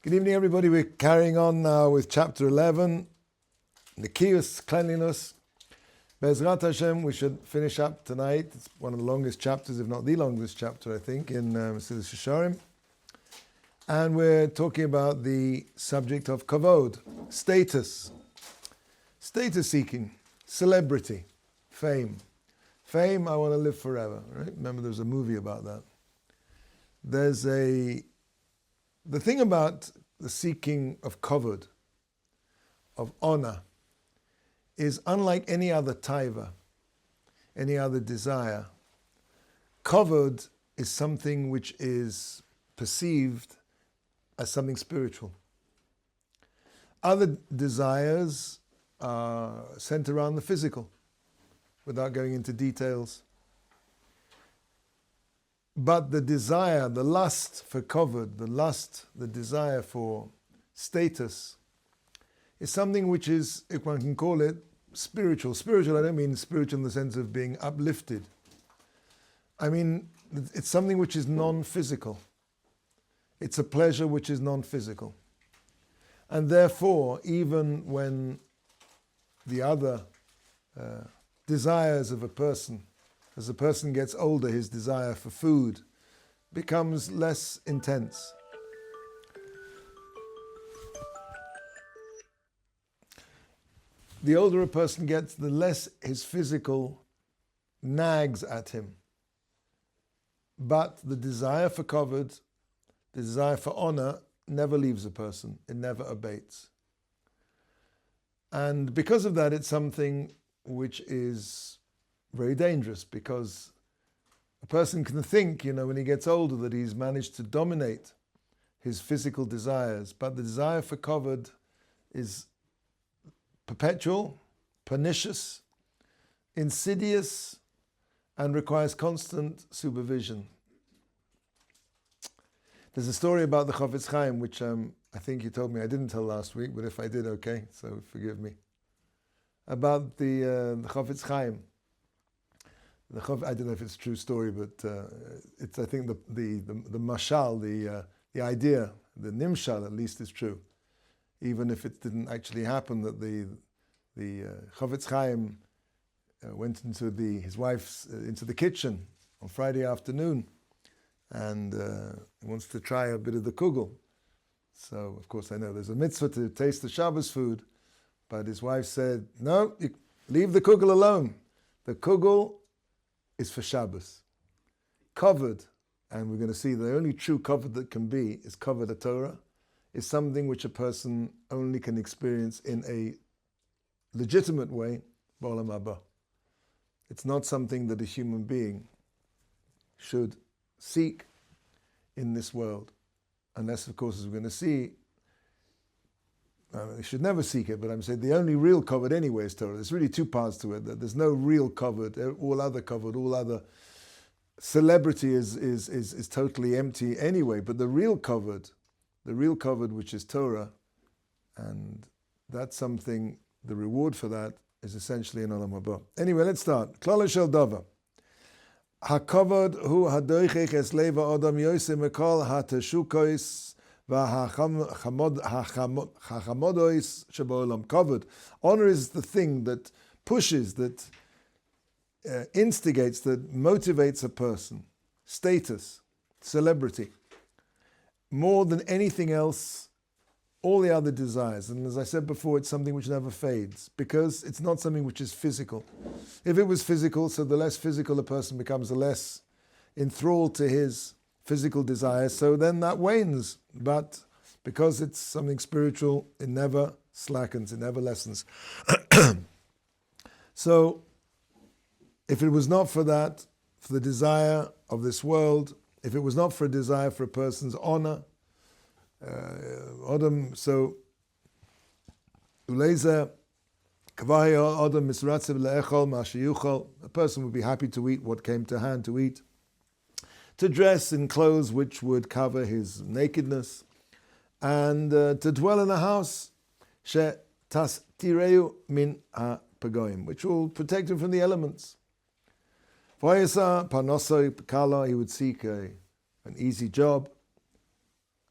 Good evening, everybody. We're carrying on now with chapter 11, Nikius, cleanliness. Bezrat Hashem, we should finish up tonight. It's one of the longest chapters, if not the longest chapter, I think, in Mesilas Yesharim. And we're talking about the subject of kavod, status seeking, celebrity, fame. Fame, I want to live forever, right? Remember there was a movie about that. The thing about the seeking of kavod, of honor, is unlike any other taiva, any other desire. Kavod is something which is perceived as something spiritual. Other desires are centered around the physical, without going into details. But the desire, the lust for kavod, the desire for status, is something which is, if one can call it, spiritual. Spiritual, I don't mean spiritual in the sense of being uplifted. I mean, it's something which is non-physical. It's a pleasure which is non-physical. And therefore, even when the other desires of a person, as a person gets older, his desire for food becomes less intense. The older a person gets, the less his physical nags at him. But the desire for kavod, the desire for honor, never leaves a person. It never abates. And because of that, it's something which is very dangerous, because a person can think, when he gets older, that he's managed to dominate his physical desires, but the desire for kavod is perpetual, pernicious, insidious, and requires constant supervision. There's a story about the Chofetz Chaim, which I think you told me I didn't tell last week, but if I did, okay, so forgive me. About the Chofetz Chaim. I don't know if it's a true story, but it's, I think, the mashal, the idea, the nimshal at least, is true. Even if it didn't actually happen, that the Chofetz Chaim went into his wife's into the kitchen on Friday afternoon, and wants to try a bit of the kugel. So, of course, I know there's a mitzvah to taste the Shabbos food, but his wife said, "No, you leave the kugel alone. The kugel is for Shabbos." Kavod, and we're going to see the only true kavod that can be is kavod Torah, is something which a person only can experience in a legitimate way, b'olam haba. It's not something that a human being should seek in this world, unless, of course, as we're going to see, you should never seek it, but I'm saying the only real kavod anyway is Torah. There's really two parts to it. There's no real kavod. All other kavod, all other celebrity is totally empty anyway. But the real kavod which is Torah, and that's something, the reward for that is essentially in Olam Haba. Anyway, let's start. Klal shel davar. Hakavod hu hadoichech es leva adam yosem mekol hatashukos. Honor is the thing that pushes, that instigates, that motivates a person. Status, celebrity. More than anything else, all the other desires. And as I said before, it's something which never fades, because it's not something which is physical. If it was physical, so the less physical a person becomes, the less enthralled to his physical desires, so then that wanes. But because it's something spiritual, it never slackens, it never lessens. So, if it was not for that, for the desire of this world, if it was not for a desire for a person's honor, so Uleza Adam Misratzev Le'echol Mashiyuchol, a person would be happy to eat what came to hand to eat, to dress in clothes which would cover his nakedness, and to dwell in a house she tastireu min ha-pagoim, which will protect him from the elements. V'yasa panosoi kala, he would seek an easy job,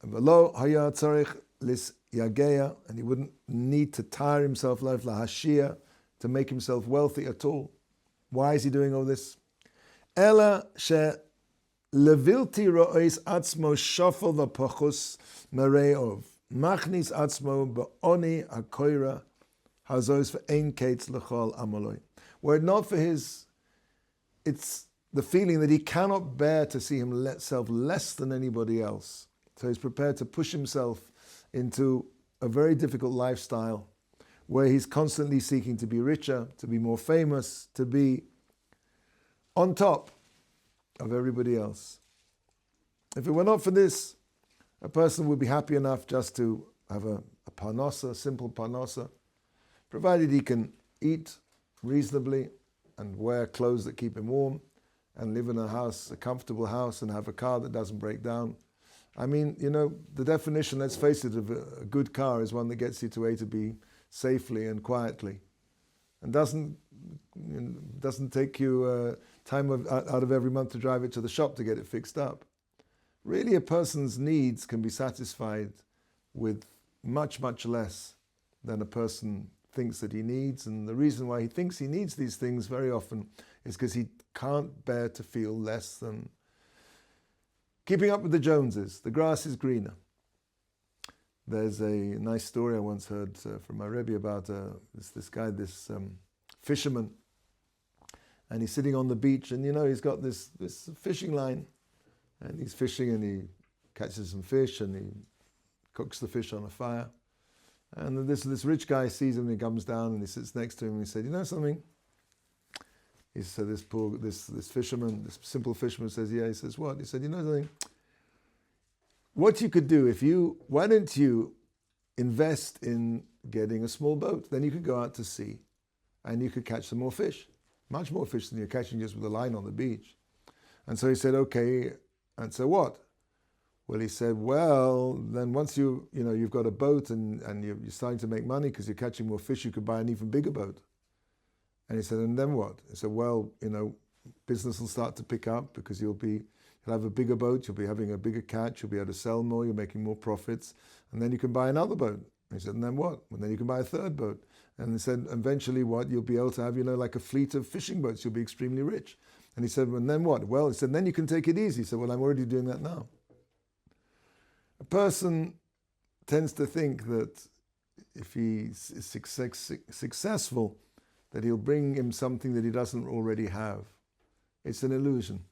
V'lo haya tzarich lis yageya, and he wouldn't need to tire himself life lahashia, to make himself wealthy at all. Why is he doing all this? Ela she levilti ro'is atzmo shofel v'pochus mereov machnis atzmo ba'oni hakoira hazos ve'ein kates l'chol amaloi. Were it not for his, it's the feeling that he cannot bear to see himself less than anybody else. So he's prepared to push himself into a very difficult lifestyle where he's constantly seeking to be richer, to be more famous, to be on top of everybody else. If it were not for this, a person would be happy enough just to have a parnasa, simple parnasa, provided he can eat reasonably and wear clothes that keep him warm and live in a house, a comfortable house, and have a car that doesn't break down. I mean, the definition, let's face it, of a good car is one that gets you to A to B safely and quietly, and doesn't take you time out of every month to drive it to the shop to get it fixed up. Really, a person's needs can be satisfied with much, much less than a person thinks that he needs. And the reason why he thinks he needs these things very often is because he can't bear to feel less than keeping up with the Joneses. The grass is greener. There's a nice story I once heard from my Rebbe about this guy, this fisherman, and he's sitting on the beach, and he's got this fishing line, and he's fishing, and he catches some fish, and he cooks the fish on a fire. And this rich guy sees him, and he comes down, and he sits next to him, and he said, "You know something?" He said, this fisherman, this simple fisherman says, "Yeah." He says, "What?" He said, "You know something? What you could do why don't you invest in getting a small boat? Then you could go out to sea and you could catch some more fish, much more fish than you're catching just with a line on the beach." And so he said, "Okay, and so what?" Well, he said, "Well, then once you've got a boat and you're starting to make money because you're catching more fish, you could buy an even bigger boat." And he said, "And then what?" He said, "Well, business will start to pick up because you'll have a bigger boat, you'll be having a bigger catch, you'll be able to sell more, you're making more profits, and then you can buy another boat." And he said, "And then what?" "And then you can buy a third boat." And he said, "Eventually what? You'll be able to have, like a fleet of fishing boats, you'll be extremely rich." And he said, "And then what?" "Well," he said, "then you can take it easy." He said, "Well, I'm already doing that now." A person tends to think that if he is successful, that he'll bring him something that he doesn't already have. It's an illusion.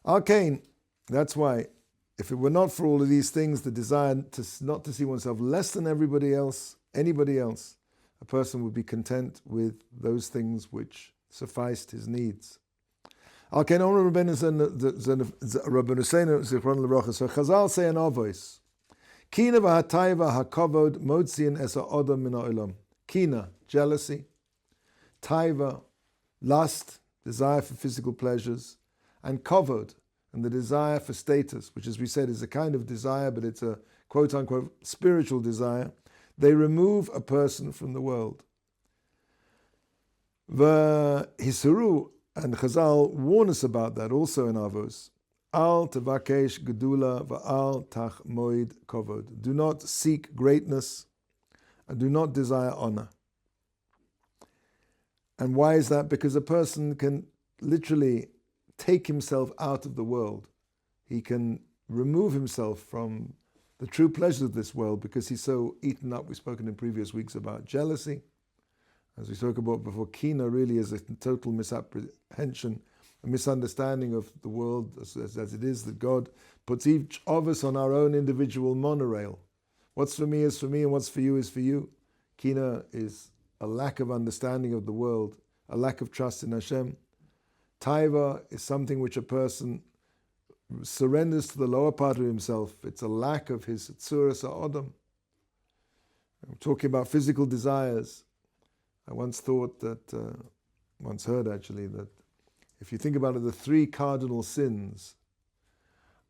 Arcane, that's why, if it were not for all of these things, the desire not to see oneself less than anybody else, a person would be content with those things which sufficed his needs. Arcane, Rabbeinu Zichron L'Rocha. So Chazal say in our voice, Kina v'hataiva hakavod motzin es ha'odam min ha'olam. Kina, jealousy. Taiva, lust, desire for physical pleasures, and kavod, and the desire for status, which, as we said, is a kind of desire, but it's a quote-unquote spiritual desire. They remove a person from the world. V'hisuru, and Chazal warn us about that also in Avos. Al tevakesh gedula va'al tach moid kavod. Do not seek greatness, and do not desire honor. And why is that? Because a person can literally take himself out of the world. He can remove himself from the true pleasures of this world because he's so eaten up. We've spoken in previous weeks about jealousy. As we spoke about before, kina really is a total misapprehension, a misunderstanding of the world as it is, that God puts each of us on our own individual monorail. What's for me is for me, and what's for you is for you. Kina is a lack of understanding of the world, a lack of trust in Hashem. Taiva is something which a person surrenders to the lower part of himself. It's a lack of his tzuras ha'odam. I'm talking about physical desires. I once heard actually, that if you think about it, the three cardinal sins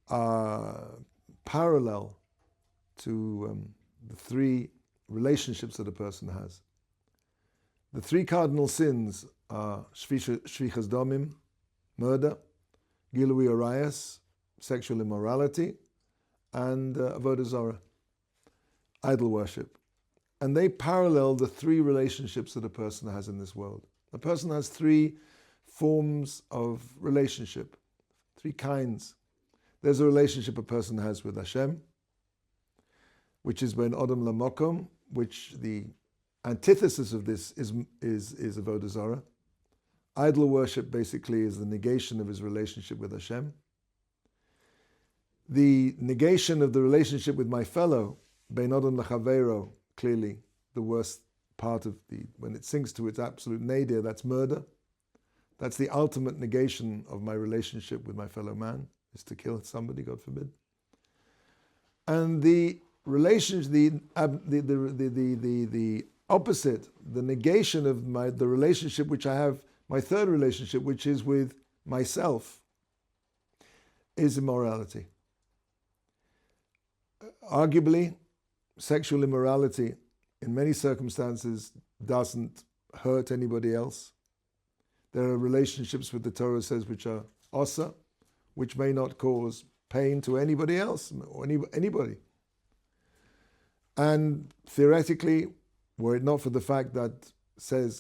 are parallel to the three relationships that a person has. The three cardinal sins are shvichas damim, murder, gilui arayas, sexual immorality, and Avodah Zarah, idol worship. And they parallel the three relationships that a person has in this world. A person has three forms of relationship, three kinds. There's a relationship a person has with Hashem, which is ben Adam lamokom, which the antithesis of this is Avodah Zarah. Idol worship basically is the negation of his relationship with Hashem. The negation of the relationship with my fellow, ben Adam lachavero, clearly the worst part of when it sinks to its absolute nadir, that's murder. That's the ultimate negation of my relationship with my fellow man, is to kill somebody, God forbid. And the relationship, the opposite, the negation of the relationship which I have, my third relationship, which is with myself, is immorality. Arguably, sexual immorality in many circumstances doesn't hurt anybody else. There are relationships with the Torah says which are osa, which may not cause pain to anybody else or anybody. And theoretically, were it not for the fact that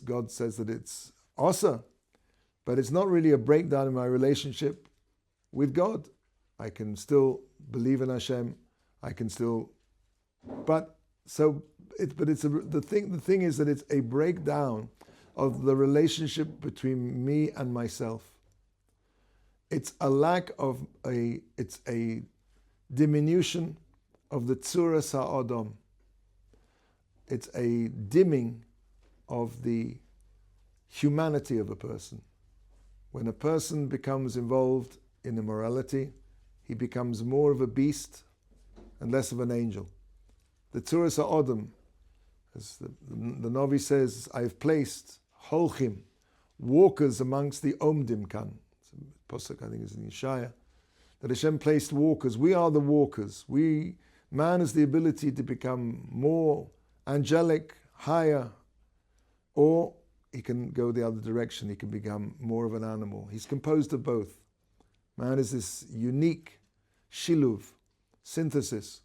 God says that it's osa, but it's not really a breakdown in my relationship with God. I can still believe in Hashem. I can still, the thing is that it's a breakdown of the relationship between me and myself. It's it's a diminution of the tzuras ha'adam. It's a dimming of the humanity of a person. When a person becomes involved in immorality, he becomes more of a beast and less of an angel. The tzuras ha'adam, as the Navi says, I've placed holchim, walkers amongst the omdim kan. Pasuk, I think, is in Yesharim, that Hashem placed walkers. We are the walkers. Man has the ability to become more angelic, higher, or he can go the other direction. He can become more of an animal. He's composed of both. Man is this unique shiluv, synthesis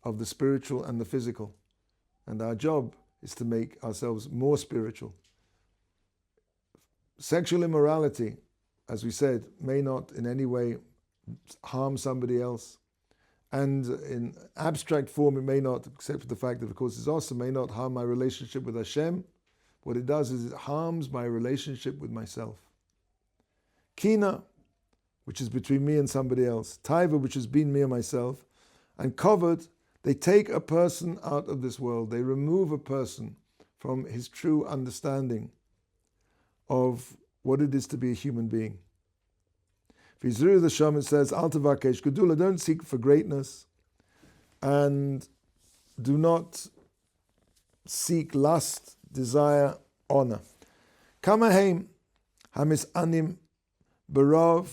of the spiritual and the physical. And our job is to make ourselves more spiritual. Sexual immorality, as we said, may not in any way harm somebody else. And in abstract form, it may not, except for the fact that, of course, it's also may not harm my relationship with Hashem. What it does is it harms my relationship with myself. Kina, which is between me and somebody else. Taiva, which has been me and myself. And covered, they take a person out of this world. They remove a person from his true understanding of what it is to be a human being. V'yizru the Shaman says, Al tavakesh gedula, don't seek for greatness, and do not seek lust, desire, honor. Kamaheim hamis anim barav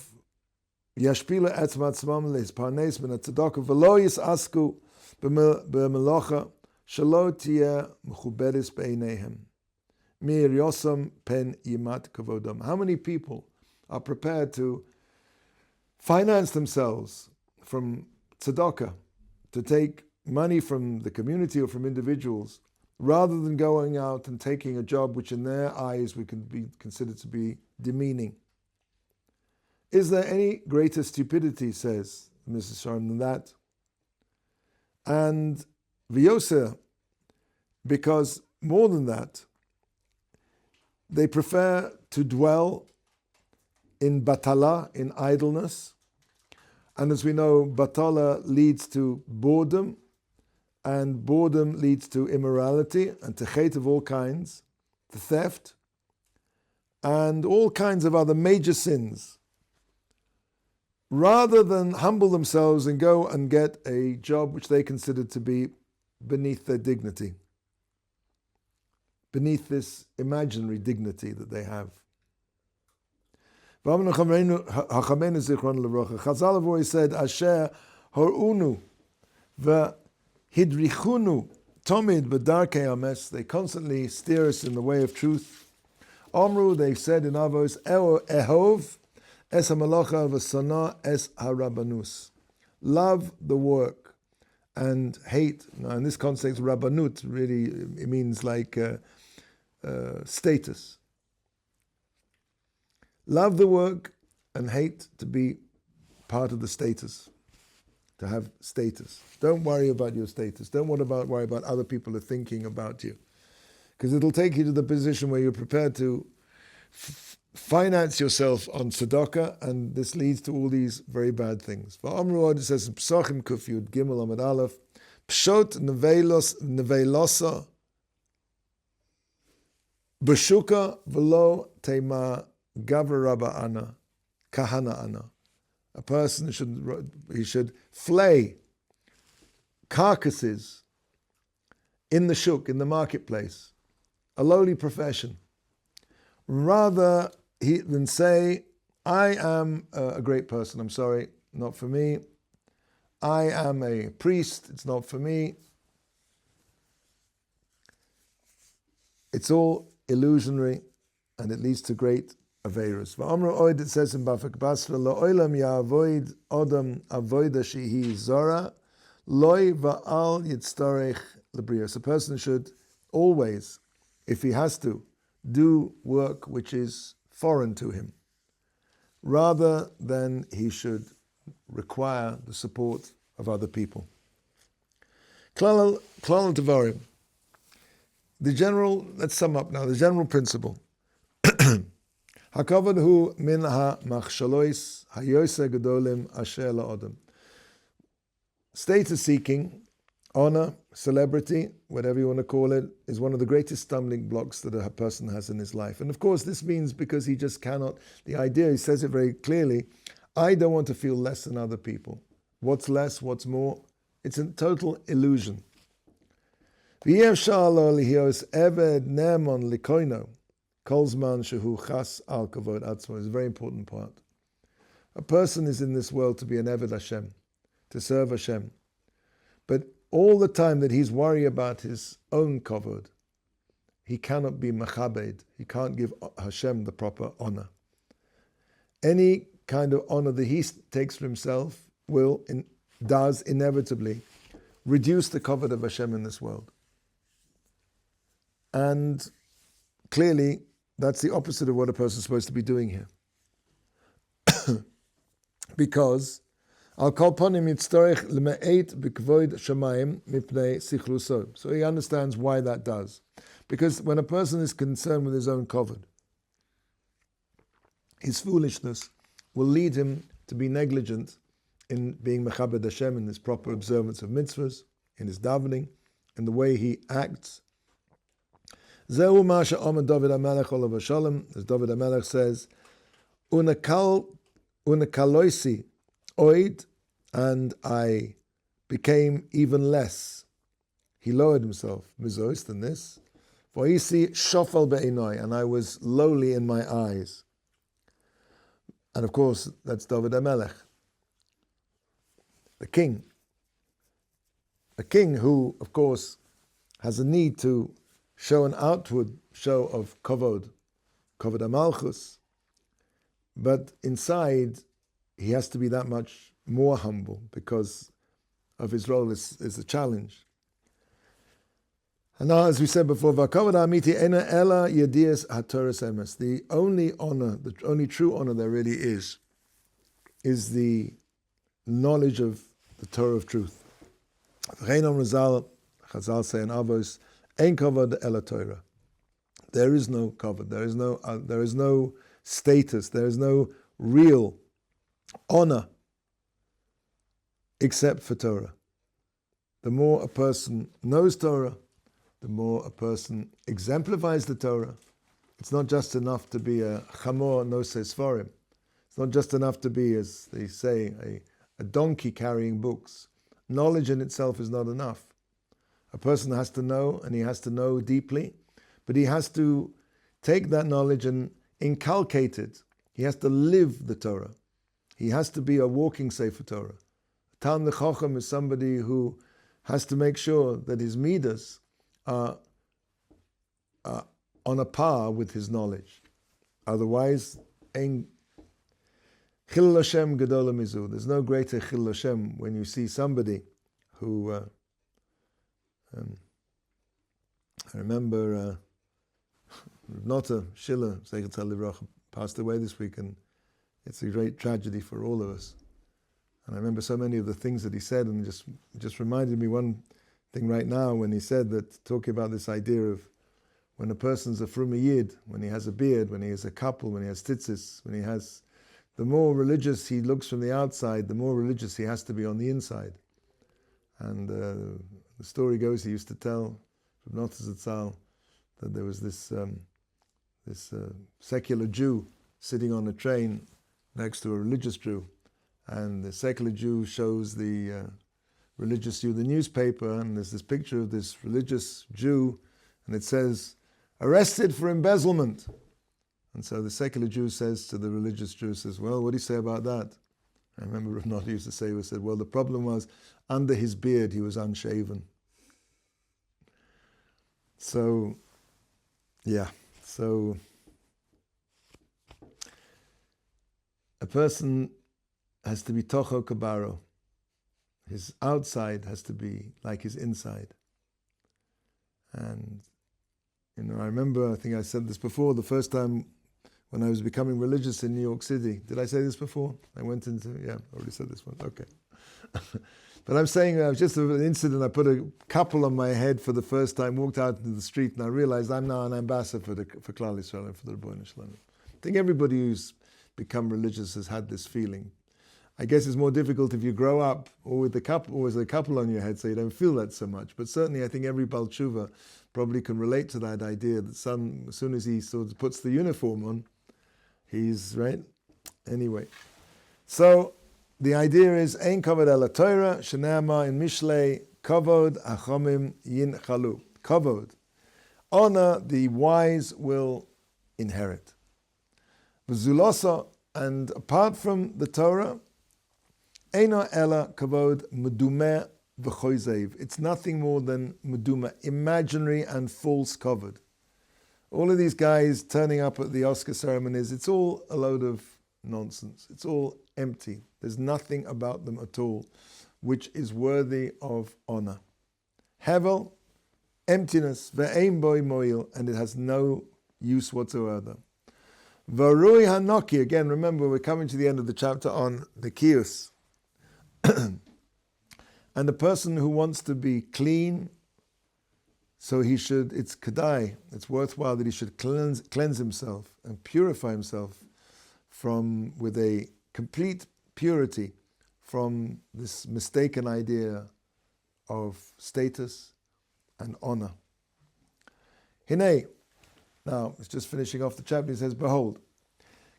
yashpila etzmat tzmam leis parnes ben tzedakah v'lo yisasku b'melocha shelo tiyeh mechubedes b'eineihem. Mir yosam pen yimat kavodam. How many people are prepared to finance themselves from tzedakah, to take money from the community or from individuals, rather than going out and taking a job which in their eyes we can be considered to be demeaning? Is there any greater stupidity, says Mrs. Yesharim, than that? And v'yoser, because more than that, they prefer to dwell in batala, in idleness. And as we know, batala leads to boredom, and boredom leads to immorality and to hate of all kinds, to theft, and all kinds of other major sins. Rather than humble themselves and go and get a job which they consider to be beneath their dignity, beneath this imaginary dignity that they have. Chazal have always said, Asher hor'unu v'hidrichunu tomid b'darkei ames. They constantly steer us in the way of truth. Omru, they said in Avos, ehov es hamalacha v'sana es harabanus. Love the work and hate. Now, in this context, Rabbanut really it means like status. Love the work and hate to be part of the status, to have status. Don't worry about your status. Don't worry about other people are thinking about you, because it'll take you to the position where you're prepared to finance yourself on tzedakah, and this leads to all these very bad things. It says in Pesachim Kuf Yud Gimel Amud Aleph, Pshot nevelosa b'shuka v'lo teima gavra rabba ana kahana ana. A person should flay carcasses in the shuk, in the marketplace, a lowly profession, rather than say, I am a great person. I'm sorry, not for me. I am a priest. It's not for me. It's all illusionary, and it leads to great aveirus. V'amru oid, it says in Bafek Basra, Lo'olam ya'avoid odam avoida shehi zora, loy va'al yitztarech lebrios. A person should always, if he has to, do work which is foreign to him, rather than he should require the support of other people. Klal Devarim. Let's sum up now, the general principle. Hakavod hu min ha-machshalois hayose gedolim asher la'odam. Status seeking, honor, celebrity, whatever you want to call it, is one of the greatest stumbling blocks that a person has in his life. And of course, this means because he just cannot, the idea, he says it very clearly, I don't want to feel less than other people. What's less, what's more? It's a total illusion. It's a very important part. A person is in this world to be an Eved Hashem, to serve Hashem. But all the time that he's worried about his own kavod, he cannot be machabed. He can't give Hashem the proper honor. Any kind of honor that he takes for himself does inevitably reduce the kavod of Hashem in this world. And clearly, that's the opposite of what a person is supposed to be doing here. Because Al kol ponim yitztorech leme'et b'kvoid shamayim mipnei sichluso. So he understands why that does. Because when a person is concerned with his own kavod, his foolishness will lead him to be negligent in being mechabed Hashem, in his proper observance of mitzvahs, in his davening, in the way he acts. Zehu ma she'omer David HaMelech olav hashalom, as David HaMelech says, unakaloisi oid, and I became even less. He lowered himself, mizos, than this. V'isi shofal be'inoi, and I was lowly in my eyes. And of course, that's David HaMelech, the king. A king who, of course, has a need to show an outward show of kavod HaMalchus, but inside he has to be that much more humble because of his role is a challenge. And now, as we said before, v'kavod ha'amiti ena ela yedias ha'toras emes. The only honor, the only true honor there really is the knowledge of the Torah of truth. Chazal say in Avos, ein kavod ela Torah. There is no kavod. There is no status. There is no real honor except for Torah. The more a person knows Torah, the more a person exemplifies the Torah. It's not just enough to be a chamor nosei sfarim. It's not just enough to be, as they say, a donkey carrying books. Knowledge in itself is not enough. A person has to know, and he has to know deeply, but he has to take that knowledge and inculcate it. He has to live the Torah. He has to be a walking Sefer Torah. A Talmid Chacham is somebody who has to make sure that his midas are on a par with his knowledge. Otherwise, Chilul Hashem Gadol Mizu. There's no greater Chilul Hashem when you see somebody who I remember Nota Schiller, Zeichet Livrach, passed away this week, and it's a great tragedy for all of us. And I remember so many of the things that he said, and just reminded me one thing right now when he said that, talking about this idea of when a person's a Fruma Yid, when he has a beard, when he has a couple, when he has tzitzis, when he has, the more religious he looks from the outside, the more religious he has to be on the inside. And the story goes, he used to tell from Nota Zatzal that there was this secular Jew sitting on a train next to a religious Jew, and the secular Jew shows the religious Jew the newspaper, and there's this picture of this religious Jew, and it says, "Arrested for embezzlement." And so the secular Jew says to the religious Jew, says, "Well, what do you say about that?" I remember Rav Nota used to say, he said, "Well, the problem was, under his beard he was unshaven." So, yeah, so a person has to be tocho kabaro. His outside has to be like his inside. And, I remember, I think I said this before, the first time when I was becoming religious in New York City. Did I say this before? I already said this one, okay. But I'm saying, it was just an incident, I put a couple on my head for the first time, walked out into the street, and I realized I'm now an ambassador for Klal Yisrael and for the Rebbeinu Shalom. I think everybody who's become religious has had this feeling. I guess it's more difficult if you grow up or with a couple on your head, so you don't feel that so much. But certainly I think every Baal Tshuva probably can relate to that idea that as soon as he sort of puts the uniform on, he's, right? Anyway. So the idea is, Ein kavod el Torah, shene'amar in Mishlei, kavod achomim yinchalu. Kavod. Honor the wise will inherit. V'zulosa, and apart from the Torah, Eino ela kavod medumeh v'choizev. It's nothing more than medumeh, imaginary and false kavod. All of these guys turning up at the Oscar ceremonies, it's all a load of nonsense. It's all empty. There's nothing about them at all which is worthy of honor. Hevel, emptiness, ve'ein boi moil, and it has no use whatsoever. Varui hanoki, again, remember we're coming to the end of the chapter on the kiyus. And the person who wants to be clean, so it's kedai, it's worthwhile that he should cleanse himself and purify himself with a complete purity from this mistaken idea of status and honor. Hine, now it's just finishing off the chapter, he says, behold,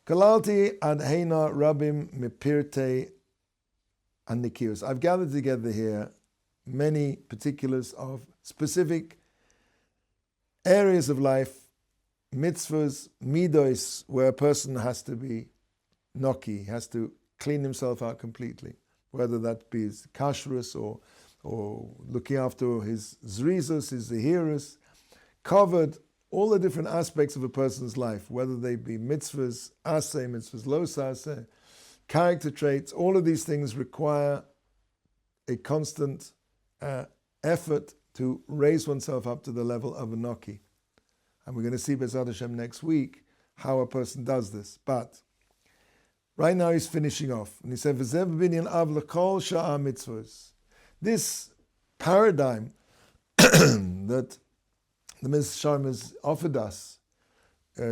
kalalti ad heina rabim mipirte and nikirus. I've gathered together here many particulars of specific areas of life, mitzvahs, midos, where a person has to be noki, has to clean himself out completely, whether that be his kashrus or looking after his zrizus, his zehirus, covered all the different aspects of a person's life, whether they be mitzvahs, aseh, mitzvahs, lo aseh, character traits. All of these things require a constant effort to raise oneself up to the level of a noki. And we're going to see B'ezrat Hashem next week how a person does this. But right now he's finishing off. And he said, V'zev binyan av l'kol sha'a mitzvahs. This paradigm that the Yesharim has offered us,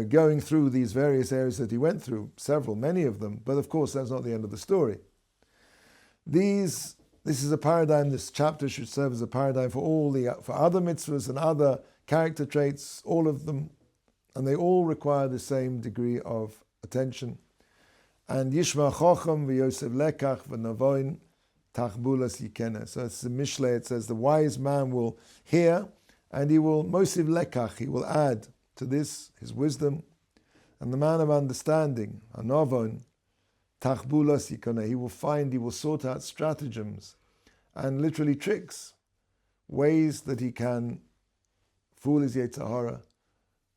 going through these various areas that he went through, many of them, but of course that's not the end of the story. This is a paradigm, this chapter should serve as a paradigm for other mitzvahs and other character traits, all of them, and they all require the same degree of attention. And Yishma Chochem v'Yosef Lekach v'Navoin Tachbulas Yikena. So it's the Mishlei, it says the wise man will hear and he will Mosiv Lekach, he will add to this his wisdom, and the man of understanding, Anavon Tachbulas Yikena, he will sort out stratagems and literally tricks, ways that he can fool his Yetzer Hara,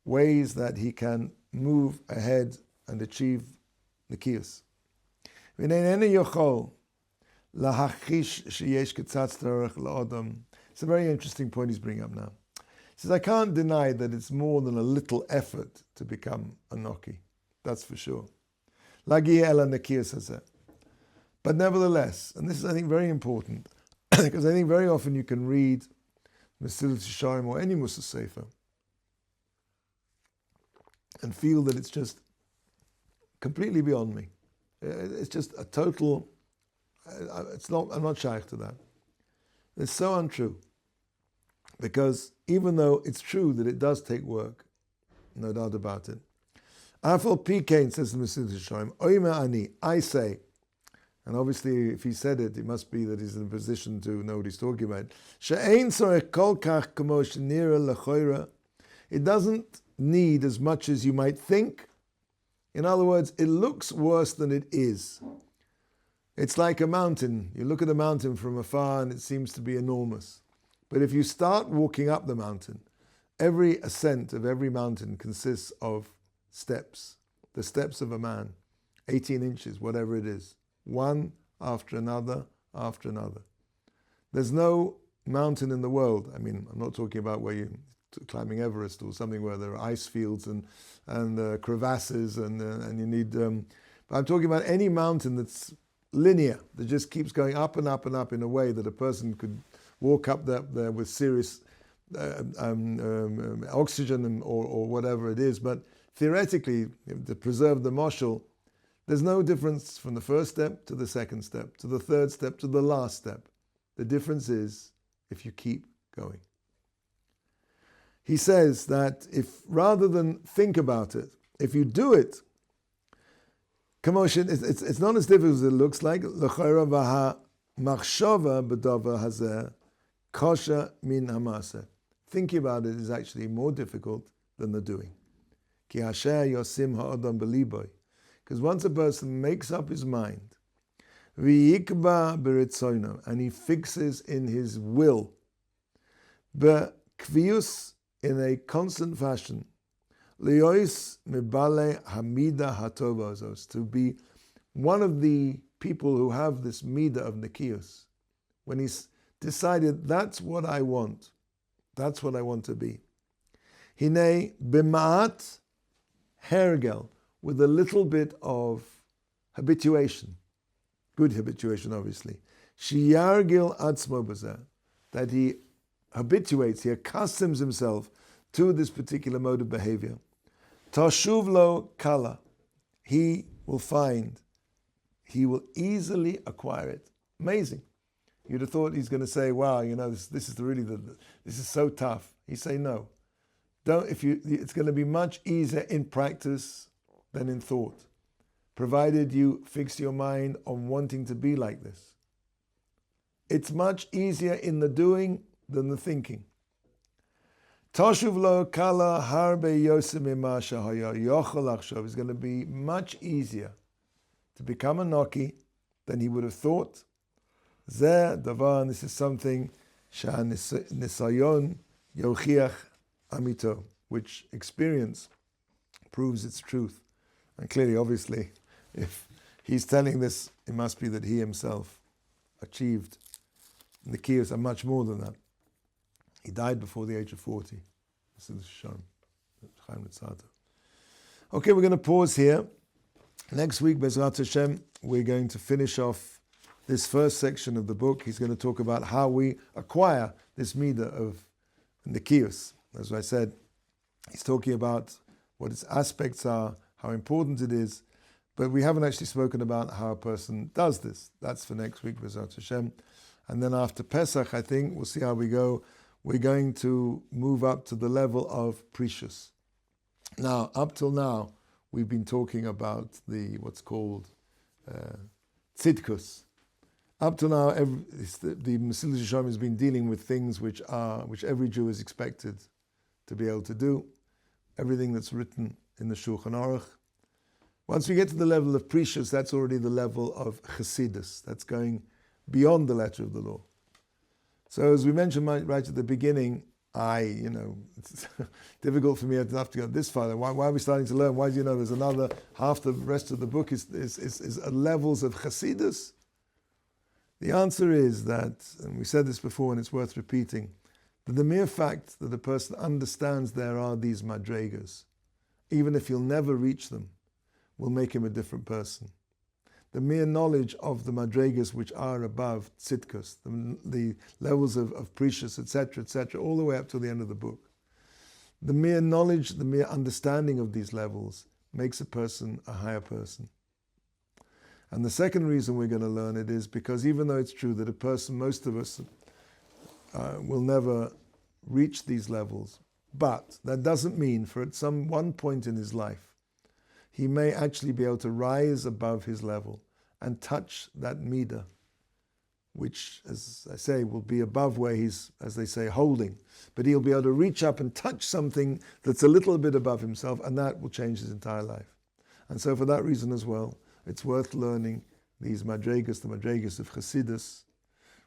ways that he can move ahead and achieve the kiyus. It's a very interesting point he's bringing up now. He says, I can't deny that it's more than a little effort to become a Noki. That's for sure. Lagi ela nekiyas hazeh. But nevertheless, and this is, I think, very important, because I think very often you can read Mesilas Yesharim or any Mussar Sefer and feel that it's just completely beyond me. It's just a total, I'm not shaykh to that. It's so untrue. Because even though it's true that it does take work, no doubt about it. Afal Pikain, says the Mesilas Yesharim, Oime ani, I say, and obviously if he said it, it must be that he's in a position to know what he's talking about. She'ein tzorech kol kach kamo shenira lechoira. It doesn't need as much as you might think. In other words, it looks worse than it is. It's like a mountain. You look at a mountain from afar and it seems to be enormous. But if you start walking up the mountain, every ascent of every mountain consists of steps. The steps of a man, 18 inches, whatever it is. One after another, after another. There's no mountain in the world. I mean, I'm not talking about where you're climbing Everest or something where there are ice fields and crevasses and you need... but I'm talking about any mountain that's linear, that just keeps going up and up and up in a way that a person could walk up there with serious oxygen or whatever it is. But theoretically, to preserve the moshel, there's no difference from the first step to the second step, to the third step, to the last step. The difference is if you keep going. He says that if rather than think about it, if you do it, commotion, it's not as difficult as it looks like. L'chayra v'ha machshava b'davar hazeh kosha min hamase. Thinking about it is actually more difficult than the doing. Ki hasher yosim ha'adam b'liboy. Because once a person makes up his mind, v'yikba b'ritzono, and he fixes in his will, b'kvius, in a constant fashion, liyois mibale hamida hatovazos, to be one of the people who have this midah of nekiyus, when he's decided that's what I want to be. Hine b'ma'at hergel, with a little bit of habituation, good habituation obviously, shiyargil atzmo b'zeh, that he habituates, he accustoms himself to this particular mode of behavior. Tashuv lo kala, he will find, he will easily acquire it. Amazing. You'd have thought he's going to say, wow, this is really this is so tough. He say no. It's going to be much easier in practice than in thought, provided you fix your mind on wanting to be like this. It's much easier in the doing than the thinking. Toshuv lo kala harbe yosem mima shahaya yochel achshav, is going to be much easier to become a Noki than he would have thought. Zeh davar, this is something nisayon yochiach amito, which experience proves its truth. And clearly, obviously, if he's telling this, it must be that he himself achieved the kiyos and much more than that. He died before the age of 40. This is Yesharim. Okay, we're going to pause here. Next week, Bezrat Hashem, we're going to finish off this first section of the book. He's going to talk about how we acquire this midah of nekiyos. As I said, he's talking about what its aspects are, how important it is, but we haven't actually spoken about how a person does this. That's for next week, Bezrat Hashem. And then after Pesach, I think, we'll see how we go. We're going to move up to the level of precious. Now, up till now, we've been talking about what's called tzidkus. Up to now, the Mesilas Yesharim has been dealing with things which every Jew is expected to be able to do. Everything that's written in the Shulchan Aruch. Once we get to the level of precious, that's already the level of chassidus. That's going beyond the letter of the law. So as we mentioned right at the beginning, it's difficult for me enough to go this far. Why are we starting to learn? Why do there's another half the rest of the book is levels of chassidus? The answer is that, and we said this before and it's worth repeating, The mere fact that a person understands there are these madregas, even if he'll never reach them, will make him a different person. The mere knowledge of the madregas which are above tzidkus, the levels of precious, etc., all the way up to the end of the book. The mere knowledge, the mere understanding of these levels makes a person a higher person. And the second reason we're going to learn it is because even though it's true that a person, most of us, will never reach these levels, but that doesn't mean for at some one point in his life, he may actually be able to rise above his level and touch that midah, which, as I say, will be above where he's, as they say, holding. But he'll be able to reach up and touch something that's a little bit above himself, and that will change his entire life. And so for that reason as well, it's worth learning these madregas, the madregas of Chassidus,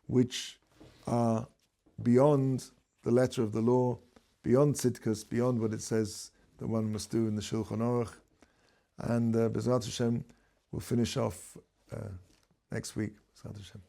which are beyond the letter of the law, beyond tzidkus, beyond what it says that one must do in the Shulchan Aruch. And B'ezrat Hashem, we'll finish off next week. B'ezrat Hashem.